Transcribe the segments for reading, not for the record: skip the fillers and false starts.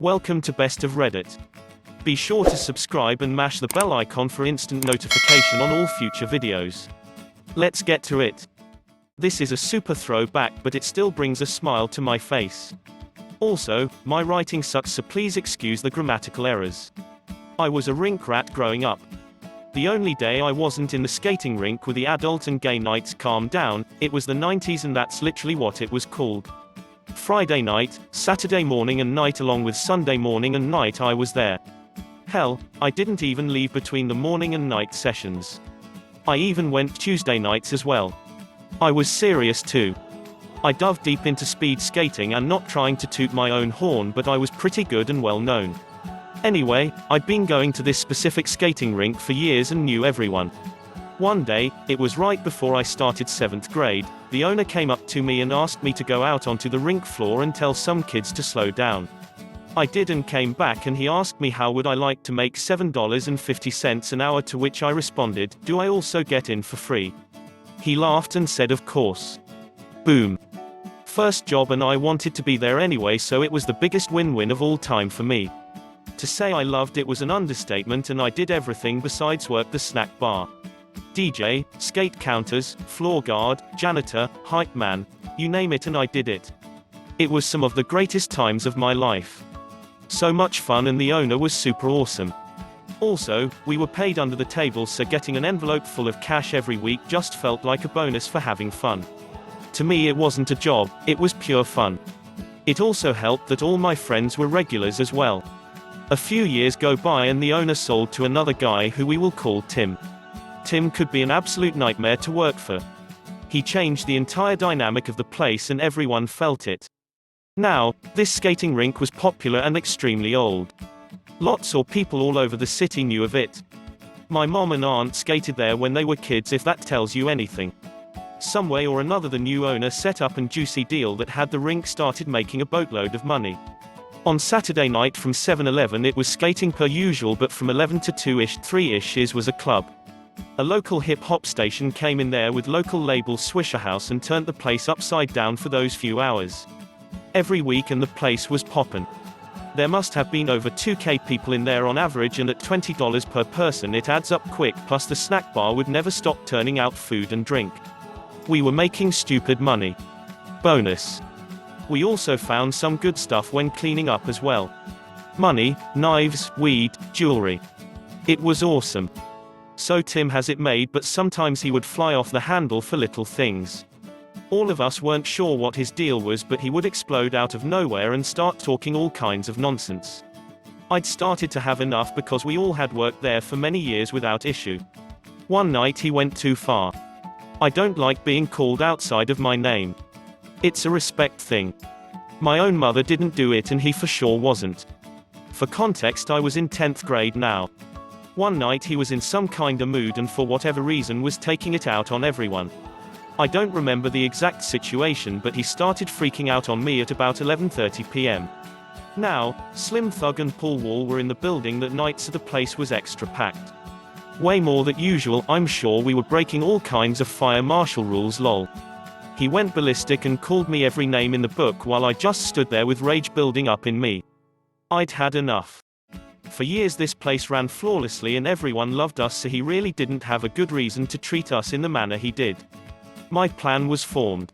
Welcome to Best of Reddit. Be sure to subscribe and mash the bell icon for instant notification on all future videos. Let's get to it. This is a super throwback, but it still brings a smile to my face. Also, my writing sucks, so please excuse the grammatical errors. I was a rink rat growing up. The only day I wasn't in the skating rink were the adult and gay nights. Calm down, it was the 90s and that's literally what it was called. Friday night, Saturday morning and night, along with Sunday morning and night I was there. Hell, I didn't even leave between the morning and night sessions. I even went Tuesday nights as well. I was serious too. I dove deep into speed skating, and not trying to toot my own horn, but I was pretty good and well known. Anyway, I'd been going to this specific skating rink for years and knew everyone. One day, it was right before I started 7th grade, the owner came up to me and asked me to go out onto the rink floor and tell some kids to slow down. I did and came back, and he asked me how would I like to make $7.50 an hour, to which I responded, do I also get in for free? He laughed and said of course. Boom. First job, and I wanted to be there anyway, so it was the biggest win-win of all time for me. To say I loved it was an understatement, and I did everything besides work the snack bar. DJ, skate counters, floor guard, janitor, hype man, you name it and I did it. It was some of the greatest times of my life. So much fun, and the owner was super awesome. Also, we were paid under the table, so getting an envelope full of cash every week just felt like a bonus for having fun. To me it wasn't a job, it was pure fun. It also helped that all my friends were regulars as well. A few years go by and the owner sold to another guy who we will call Tim. Tim could be an absolute nightmare to work for. He changed the entire dynamic of the place and everyone felt it. Now, this skating rink was popular and extremely old. Lots of people all over the city knew of it. My mom and aunt skated there when they were kids, if that tells you anything. Some way or another the new owner set up a juicy deal that had the rink started making a boatload of money. On Saturday night from 7-Eleven it was skating per usual, but from 11 to 2-ish, 3-ish was a club. A local hip-hop station came in there with local label Swisher House and turned the place upside down for those few hours. Every week, and the place was poppin'. There must have been over 2K people in there on average, and at $20 per person it adds up quick, plus the snack bar would never stop turning out food and drink. We were making stupid money. Bonus. We also found some good stuff when cleaning up as well. Money, knives, weed, jewelry. It was awesome. So Tim has it made, but sometimes he would fly off the handle for little things. All of us weren't sure what his deal was, but he would explode out of nowhere and start talking all kinds of nonsense. I'd started to have enough because we all had worked there for many years without issue. One night he went too far. I don't like being called outside of my name. It's a respect thing. My own mother didn't do it, and he for sure wasn't. For context, I was in 10th grade now. One night he was in some kinda mood and for whatever reason was taking it out on everyone. I don't remember the exact situation, but he started freaking out on me at about 11:30 p.m. Now, Slim Thug and Paul Wall were in the building that night, so the place was extra packed. Way more than usual, I'm sure we were breaking all kinds of fire marshal rules, lol. He went ballistic and called me every name in the book while I just stood there with rage building up in me. I'd had enough. For years this place ran flawlessly and everyone loved us, so he really didn't have a good reason to treat us in the manner he did. My plan was formed.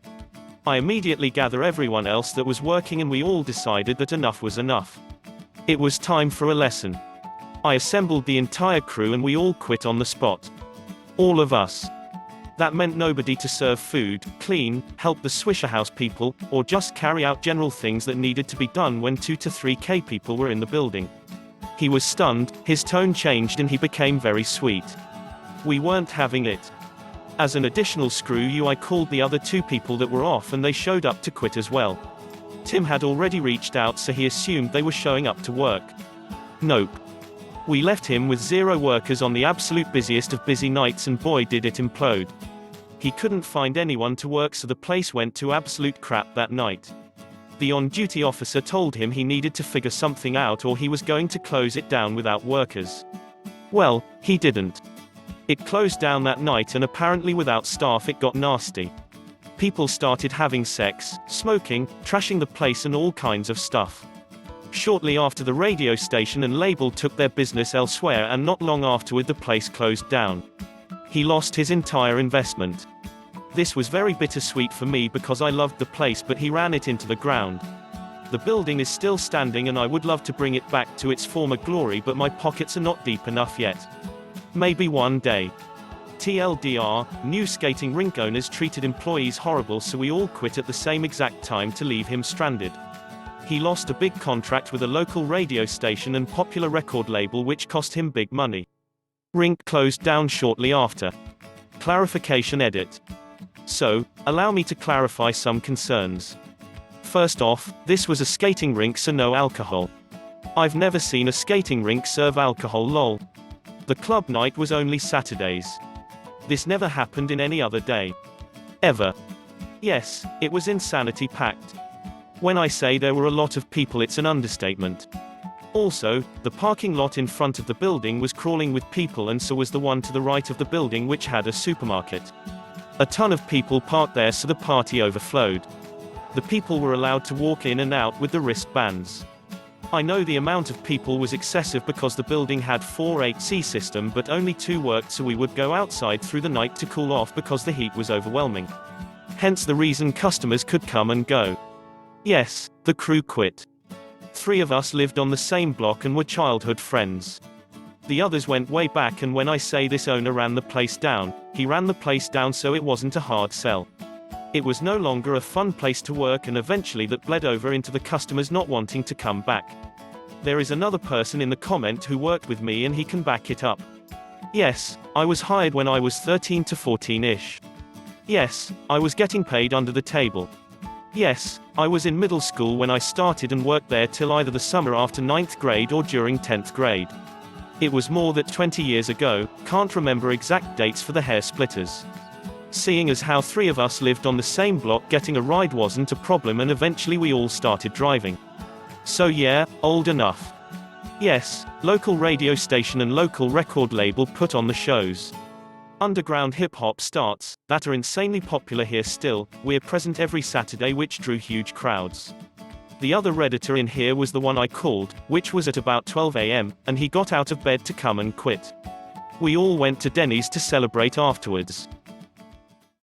I immediately gathered everyone else that was working, and we all decided that enough was enough. It was time for a lesson. I assembled the entire crew and we all quit on the spot. All of us. That meant nobody to serve food, clean, help the Swisher House people, or just carry out general things that needed to be done when 2 to 3K people were in the building. He was stunned, his tone changed, and he became very sweet. We weren't having it. As an additional screw you, I called the other 2 people that were off, and they showed up to quit as well. Tim had already reached out, so he assumed they were showing up to work. Nope. We left him with 0 workers on the absolute busiest of busy nights, and boy did it implode. He couldn't find anyone to work, so the place went to absolute crap that night. The on-duty officer told him he needed to figure something out or he was going to close it down without workers. Well, he didn't. It closed down that night, and apparently without staff it got nasty. People started having sex, smoking, trashing the place and all kinds of stuff. Shortly after, the radio station and label took their business elsewhere, and not long afterward the place closed down. He lost his entire investment. This was very bittersweet for me because I loved the place, but he ran it into the ground. The building is still standing and I would love to bring it back to its former glory, but my pockets are not deep enough yet. Maybe one day. TLDR, new skating rink owners treated employees horrible, so we all quit at the same exact time to leave him stranded. He lost a big contract with a local radio station and popular record label, which cost him big money. Rink closed down shortly after. Clarification edit. So, allow me to clarify some concerns. First off, this was a skating rink, so no alcohol. I've never seen a skating rink serve alcohol, lol. The club night was only Saturdays. This never happened in any other day. Ever. Yes, it was insanity packed. When I say there were a lot of people, it's an understatement. Also, the parking lot in front of the building was crawling with people, and so was the one to the right of the building, which had a supermarket. A ton of people parked there, so the party overflowed. The people were allowed to walk in and out with the wristbands. I know the amount of people was excessive because the building had 4 AC system, but only 2 worked, so we would go outside through the night to cool off because the heat was overwhelming. Hence the reason customers could come and go. Yes, the crew quit. 3 of us lived on the same block and were childhood friends. The others went way back, and when I say this owner ran the place down, he ran the place down, so it wasn't a hard sell. It was no longer a fun place to work, and eventually that bled over into the customers not wanting to come back. There is another person in the comment who worked with me and he can back it up. Yes, I was hired when I was 13 to 14-ish. Yes, I was getting paid under the table. Yes, I was in middle school when I started and worked there till either the summer after 9th grade or during 10th grade. It was more than 20 years ago, can't remember exact dates for the hair splitters. Seeing as how 3 of us lived on the same block, getting a ride wasn't a problem, and eventually we all started driving. So yeah, old enough. Yes, local radio station and local record label put on the shows. Underground hip-hop starts, that are insanely popular here still, we're present every Saturday, which drew huge crowds. The other Redditor in here was the one I called, which was at about 12 AM, and he got out of bed to come and quit. We all went to Denny's to celebrate afterwards.